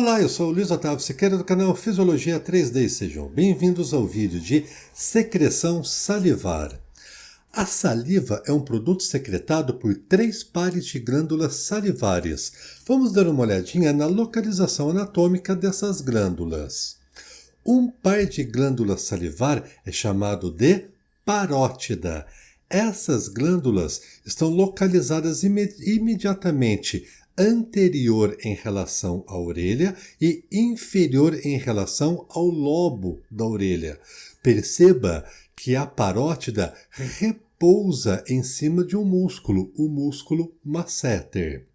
Olá, eu sou o Luiz Otávio Siqueira do canal Fisiologia 3D. Sejam bem-vindos ao vídeo de secreção salivar. A saliva é um produto secretado por 3 pares de glândulas salivares. Vamos dar uma olhadinha na localização anatômica dessas glândulas. Um par de glândula salivar é chamado de parótida. Essas glândulas estão localizadas imediatamente anterior em relação à orelha e inferior em relação ao lobo da orelha. Perceba que a parótida repousa em cima de um músculo, o músculo masseter.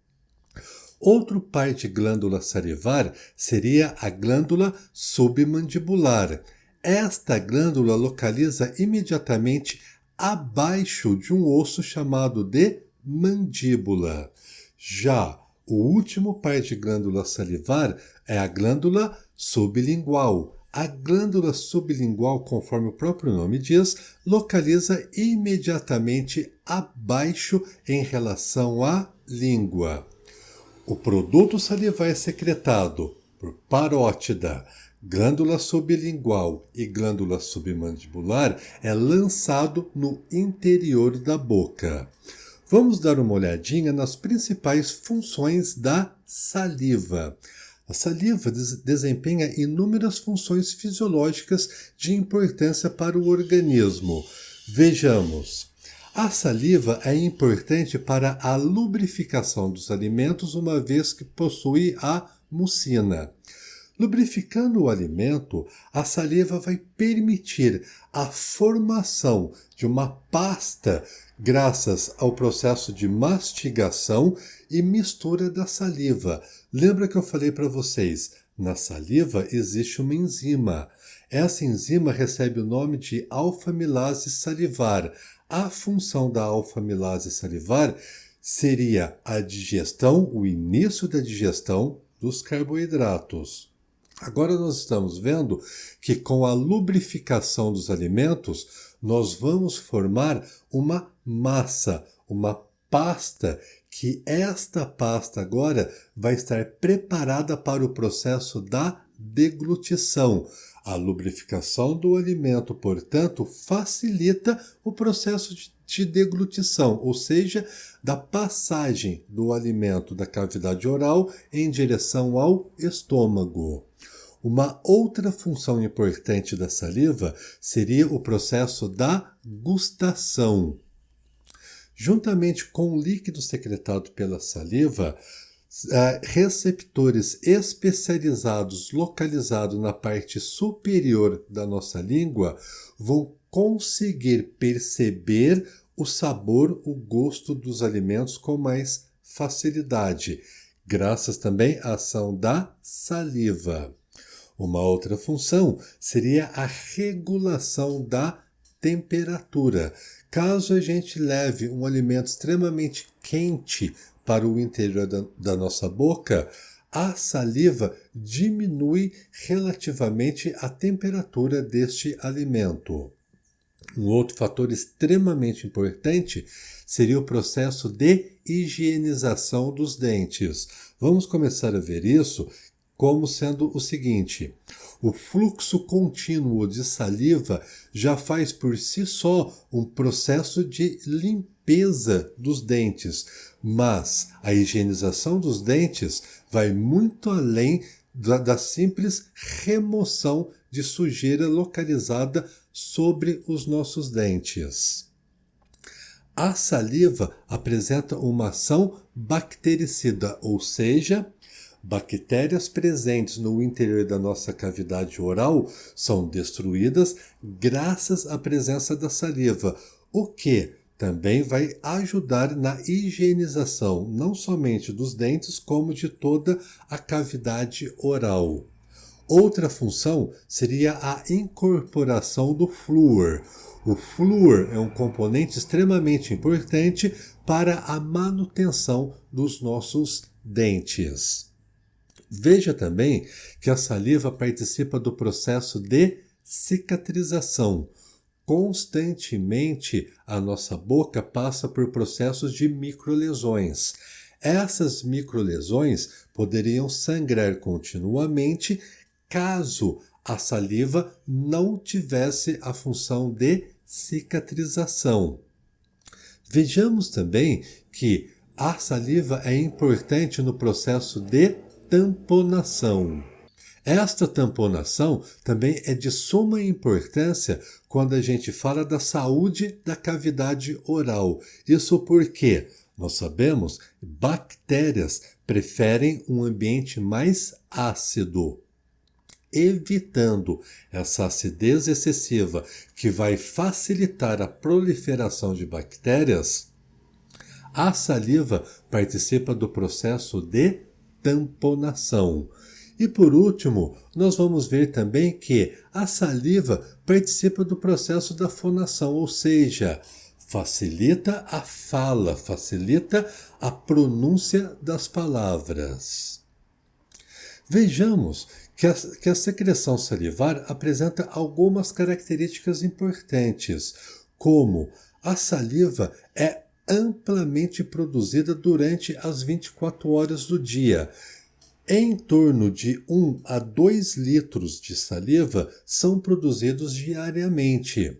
Outro par de glândula salivar seria a glândula submandibular. Esta glândula localiza imediatamente abaixo de um osso chamado de mandíbula. Já o último par de glândula salivar é a glândula sublingual. A glândula sublingual, conforme o próprio nome diz, localiza imediatamente abaixo em relação à língua. O produto salivar secretado por parótida, glândula sublingual e glândula submandibular é lançado no interior da boca. Vamos dar uma olhadinha nas principais funções da saliva. A saliva desempenha inúmeras funções fisiológicas de importância para o organismo. Vejamos. A saliva é importante para a lubrificação dos alimentos, uma vez que possui a mucina. Lubrificando o alimento, a saliva vai permitir a formação de uma pasta graças ao processo de mastigação e mistura da saliva. Lembra que eu falei para vocês, na saliva existe uma enzima. Essa enzima recebe o nome de alfa-amilase salivar. A função da alfa-amilase salivar seria a digestão, o início da digestão dos carboidratos. Agora nós estamos vendo que com a lubrificação dos alimentos, nós vamos formar uma massa, uma pasta, que esta pasta agora vai estar preparada para o processo da deglutição. A lubrificação do alimento, portanto, facilita o processo de deglutição, ou seja, da passagem do alimento da cavidade oral em direção ao estômago. Uma outra função importante da saliva seria o processo da gustação. Juntamente com o líquido secretado pela saliva, receptores especializados localizados na parte superior da nossa língua vão conseguir perceber o sabor, o gosto dos alimentos com mais facilidade, graças também à ação da saliva. Uma outra função seria a regulação da temperatura. Caso a gente leve um alimento extremamente quente para o interior da nossa boca, a saliva diminui relativamente a temperatura deste alimento. Um outro fator extremamente importante seria o processo de higienização dos dentes. Vamos começar a ver isso como sendo o seguinte: o fluxo contínuo de saliva já faz por si só um processo de limpeza dos dentes, mas a higienização dos dentes vai muito além da simples remoção de sujeira localizada sobre os nossos dentes. A saliva apresenta uma ação bactericida, ou seja, bactérias presentes no interior da nossa cavidade oral são destruídas graças à presença da saliva, o que também vai ajudar na higienização não somente dos dentes, como de toda a cavidade oral. Outra função seria a incorporação do flúor. O flúor é um componente extremamente importante para a manutenção dos nossos dentes. Veja também que a saliva participa do processo de cicatrização. Constantemente, a nossa boca passa por processos de microlesões. Essas microlesões poderiam sangrar continuamente caso a saliva não tivesse a função de cicatrização. Vejamos também que a saliva é importante no processo de tamponação. Esta tamponação também é de suma importância quando a gente fala da saúde da cavidade oral. Isso porque nós sabemos que bactérias preferem um ambiente mais ácido. Evitando essa acidez excessiva que vai facilitar a proliferação de bactérias, a saliva participa do processo de tamponação. E por último, nós vamos ver também que a saliva participa do processo da fonação, ou seja, facilita a fala, facilita a pronúncia das palavras. Vejamos que a secreção salivar apresenta algumas características importantes, como a saliva é amplamente produzida durante as 24 horas do dia. Em torno de 1 a 2 litros de saliva são produzidos diariamente.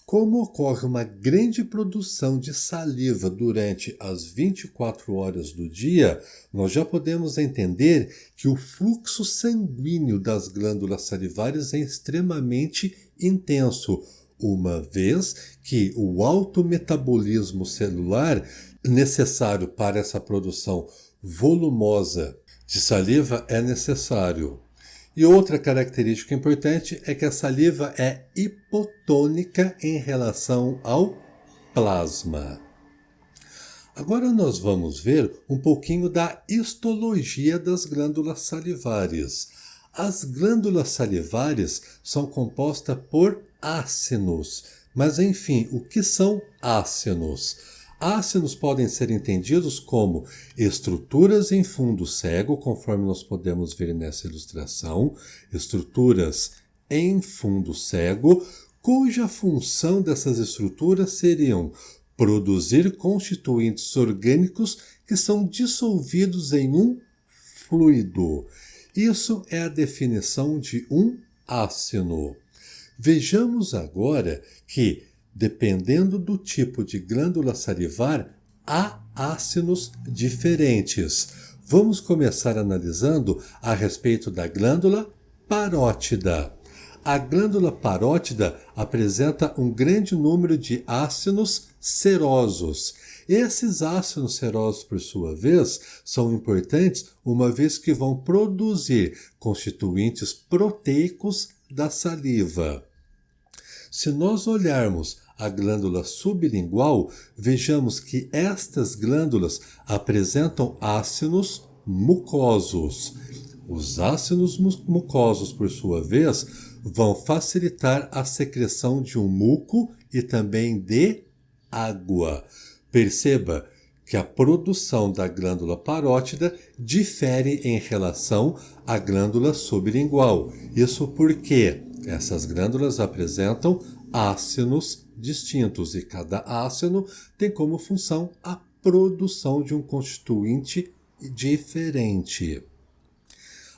Como ocorre uma grande produção de saliva durante as 24 horas do dia, nós já podemos entender que o fluxo sanguíneo das glândulas salivares é extremamente intenso, uma vez que o alto metabolismo celular necessário para essa produção volumosa de saliva é necessário. E outra característica importante é que a saliva é hipotônica em relação ao plasma. Agora nós vamos ver um pouquinho da histologia das glândulas salivares. As glândulas salivares são compostas por ácinos. Mas enfim, o que são ácinos? Ácinos podem ser entendidos como estruturas em fundo cego, conforme nós podemos ver nessa ilustração, estruturas em fundo cego, cuja função dessas estruturas seriam produzir constituintes orgânicos que são dissolvidos em um fluido. Isso é a definição de um ácino. Vejamos agora que, dependendo do tipo de glândula salivar, há ácinos diferentes. Vamos começar analisando a respeito da glândula parótida. A glândula parótida apresenta um grande número de ácinos serosos. Esses ácinos serosos, por sua vez, são importantes uma vez que vão produzir constituintes proteicos da saliva. Se nós olharmos a glândula sublingual, vejamos que estas glândulas apresentam ácinos mucosos. Os ácinos mucosos, por sua vez, vão facilitar a secreção de um muco e também de água. Perceba que a produção da glândula parótida difere em relação à glândula sublingual. Isso porque essas glândulas apresentam ácinos distintos e cada ácino tem como função a produção de um constituinte diferente.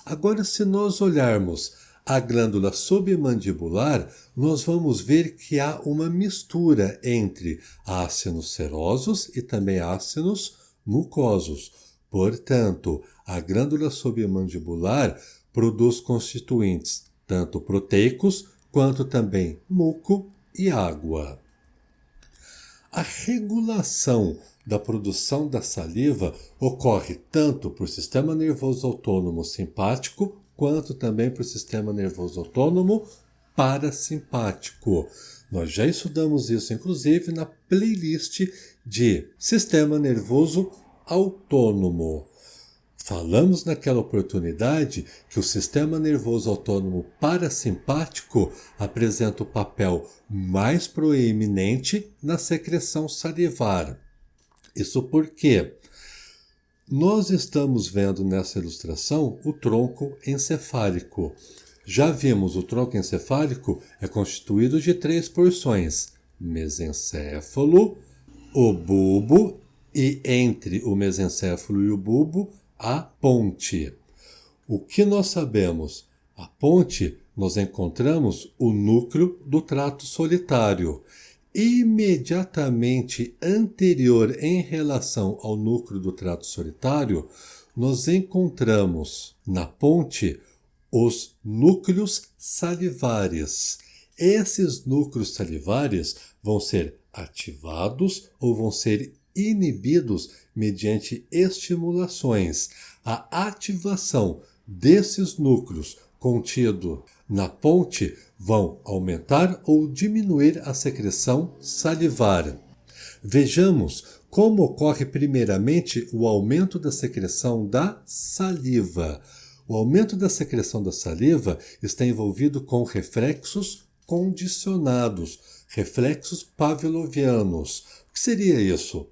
Agora, se nós olharmos a glândula submandibular, nós vamos ver que há uma mistura entre ácinos serosos e também ácinos mucosos. Portanto, a glândula submandibular produz constituintes tanto proteicos quanto também muco e água. A regulação da produção da saliva ocorre tanto por sistema nervoso autônomo simpático quanto também por sistema nervoso autônomo parasimpático. Nós já estudamos isso, inclusive, na playlist de sistema nervoso autônomo. Falamos naquela oportunidade que o sistema nervoso autônomo parasimpático apresenta o papel mais proeminente na secreção salivar. Isso porque nós estamos vendo nessa ilustração o tronco encefálico. Já vimos, o tronco encefálico é constituído de 3 porções: mesencéfalo, o bulbo e entre o mesencéfalo e o bulbo, a ponte. O que nós sabemos? A ponte, nós encontramos o núcleo do trato solitário. Imediatamente anterior em relação ao núcleo do trato solitário, nós encontramos na ponte os núcleos salivares. Esses núcleos salivares vão ser ativados ou vão ser inibidos mediante estimulações. A ativação desses núcleos contido na ponte vão aumentar ou diminuir a secreção salivar. Vejamos como ocorre primeiramente o aumento da secreção da saliva. O aumento da secreção da saliva está envolvido com reflexos condicionados, reflexos pavlovianos. O que seria isso?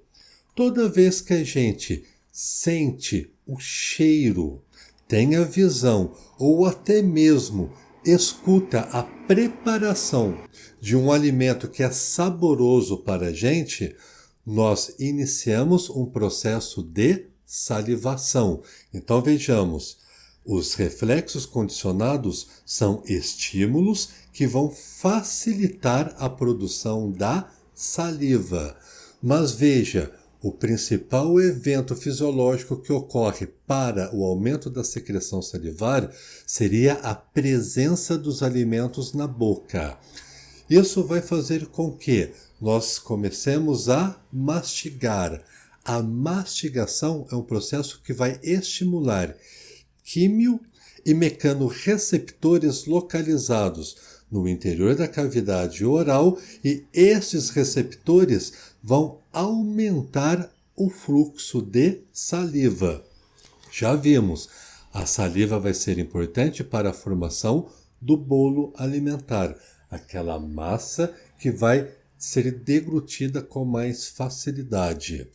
Toda vez que a gente sente o cheiro, tem a visão ou até mesmo escuta a preparação de um alimento que é saboroso para a gente, nós iniciamos um processo de salivação. Então vejamos, os reflexos condicionados são estímulos que vão facilitar a produção da saliva. Mas veja, o principal evento fisiológico que ocorre para o aumento da secreção salivar seria a presença dos alimentos na boca. Isso vai fazer com que nós comecemos a mastigar. A mastigação é um processo que vai estimular químio e mecanorreceptores localizados no interior da cavidade oral, e estes receptores vão aumentar o fluxo de saliva. Já vimos, a saliva vai ser importante para a formação do bolo alimentar, aquela massa que vai ser deglutida com mais facilidade.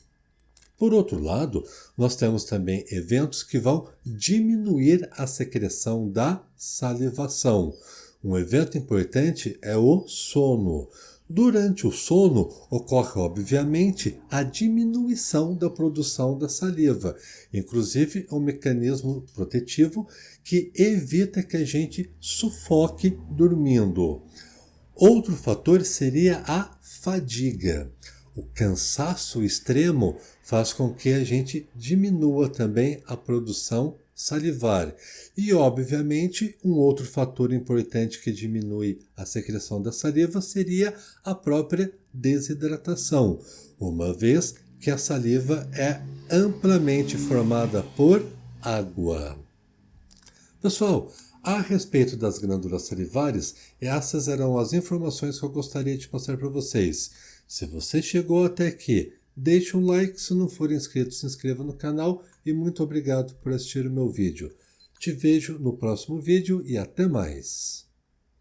Por outro lado, nós temos também eventos que vão diminuir a secreção da salivação. Um evento importante é o sono. Durante o sono, ocorre, obviamente, a diminuição da produção da saliva. Inclusive, é um mecanismo protetivo que evita que a gente sufoque dormindo. Outro fator seria a fadiga. O cansaço extremo faz com que a gente diminua também a produção salivar. E, obviamente, um outro fator importante que diminui a secreção da saliva seria a própria desidratação, uma vez que a saliva é amplamente formada por água. Pessoal, a respeito das glândulas salivares, essas eram as informações que eu gostaria de passar para vocês. Se você chegou até aqui, deixe um like, se não for inscrito, se inscreva no canal e muito obrigado por assistir o meu vídeo. Te vejo no próximo vídeo e até mais!